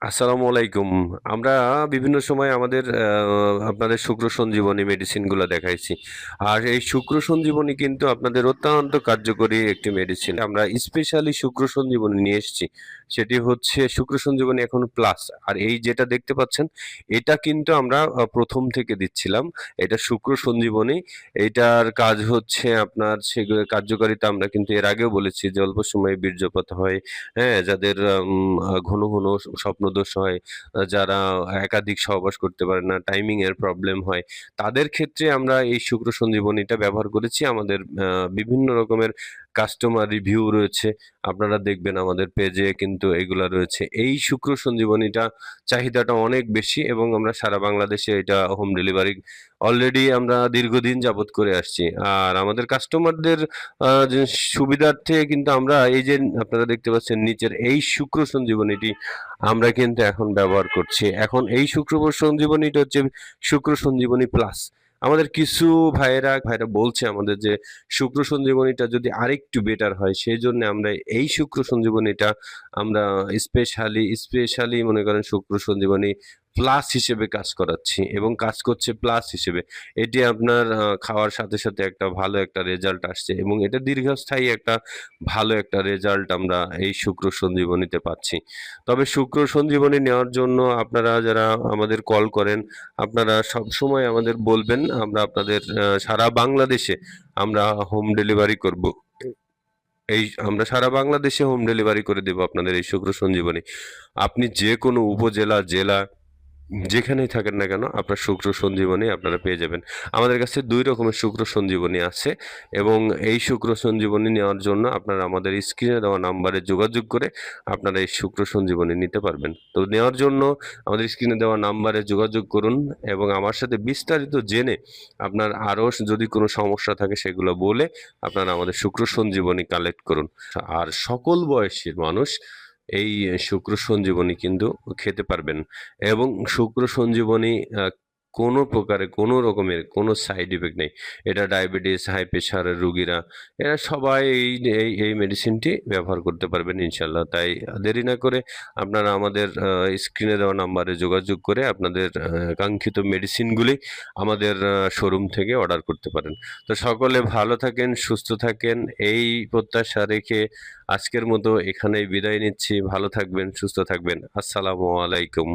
আসসালামু আলাইকুম। আমরা বিভিন্ন সময় আমাদের আপনাদের শুক্র সঞ্জীবনী মেডিসিনগুলো দেখাইছি। আর এই শুক্র সঞ্জীবনী কিন্তু আপনাদের অত্যন্ত কার্যকরী একটি মেডিসিন। আমরা স্পেশালি শুক্র সঞ্জীবনী নিয়ে এসেছি। সেটি হচ্ছে শুক্র সঞ্জীবনী এখন প্লাস। আর এই যেটা দেখতে পাচ্ছেন, এটা কিন্তু আমরা প্রথম থেকে দিচ্ছিলাম। এটা শুক্র সঞ্জীবনী। এইটার কাজ হচ্ছে আপনার সেগুলো কার্যকারিতা আমরা কিন্তু এর আগেও বলেছি যে অল্প সময়ে বীর্যপাত হয়। হ্যাঁ, যাদের ঘন ঘন স্বপ্নদোষ হয়, যারা একাধিক সহবাস করতে পারে না, টাইমিং এর প্রবলেম হয়, তাদের ক্ষেত্রে আমরা এই শুক্র সঞ্জীবনীটা ব্যবহার করেছি। আমাদের বিভিন্ন রকমের কাস্টমার রিভিউ রয়েছে, আপনারা দেখবেন আমাদের পেজে কিন্তু এগুলা রয়েছে। এই শুক্র সঞ্জীবনীটা চাহিদাটা অনেক বেশি এবং আমরা সারা বাংলাদেশে এটা হোম ডেলিভারি অলরেডি আমরা দীর্ঘদিন যাবত করে আসছি। আর আমাদের কাস্টমারদের যে সুবিধার্থে কিন্তু আমরা এই যে আপনারা দেখতে পাচ্ছেন নিচের এই শুক্র সঞ্জীবনীটি আমরা কিন্তু এখন ব্যবহার করছি। এখন এই শুক্র সঞ্জীবনীটা হচ্ছে শুক্র সঞ্জীবনী প্লাস। আমাদের কিছু ভাইরা বলছে আমাদের যে শুক্র সঞ্জীবনীটা যদি আরেকটু বেটার হয়, সেই জন্য আমরা এই শুক্র সঞ্জীবনীটা আমরা স্পেশালি মনে করেন শুক্র সঞ্জীবনী প্লাস হিসেবে কাজ করাচ্ছি এবং কাজ করছে প্লাস হিসেবে। এটি আপনার খাওয়ার সাথে সাথে একটা ভালো একটা রেজাল্ট আসছে এবং এটা দীর্ঘস্থায়ী একটা ভালো একটা রেজাল্ট আমরা এই শুক্র সঞ্জীবনীতে পাচ্ছি। তবে শুক্র সঞ্জীবনী নেওয়ার জন্য আপনারা যারা আমাদের কল করেন, আপনারা সবসময় আমাদের বলবেন, আমরা আপনাদের সারা বাংলাদেশে আমরা হোম ডেলিভারি করব। আমরা সারা বাংলাদেশে হোম ডেলিভারি করে দেব আপনাদের এই শুক্র সঞ্জীবনী। আপনি যে কোনো উপজেলা, জেলা যেখানেই থাকেন না কেন আপনার শুক্র সঞ্জীবনী আপনারা পেয়ে যাবেন। আমাদের কাছে ২ রকমের শুক্র সঞ্জীবনী আছে এবং এই শুক্র সঞ্জীবনী নেওয়ার জন্য আপনারা আমাদের স্ক্রিনে দেওয়া নাম্বারে যোগাযোগ করে আপনারা এই শুক্র সঞ্জীবনী নিতে পারবেন। তো নেওয়ার জন্য আমাদের স্ক্রিনে দেওয়া নাম্বারে যোগাযোগ করুন এবং আমার সাথে বিস্তারিত জেনে আপনার আরও যদি কোনো সমস্যা থাকে সেগুলো বলে আপনারা আমাদের শুক্র সঞ্জীবনী কালেক্ট করুন। আর সকল বয়সীর মানুষ এই শুক্র সঞ্জীবনী কিন্তু খেতে পারবেন এবং শুক্র সঞ্জীবনী কোনো প্রকারে কোনো রকমের কোনো সাইড ইফেক্ট নেই। এটা ডায়াবেটিস, হাই প্রেশারের রুগীরা এরা সবাই এই মেডিসিনটি ব্যবহার করতে পারবেন ইনশাল্লাহ। তাই দেরি না করে আপনারা আমাদের স্ক্রিনে দেওয়া নাম্বারে যোগাযোগ করে আপনাদের কাঙ্ক্ষিত মেডিসিনগুলি আমাদের শোরুম থেকে অর্ডার করতে পারেন। তো সকলে ভালো থাকেন, সুস্থ থাকেন, এই প্রত্যাশা রেখে আজকের মতো এখানেই বিদায় নিচ্ছি। ভালো থাকবেন, সুস্থ থাকবেন। আসসালামু আলাইকুম।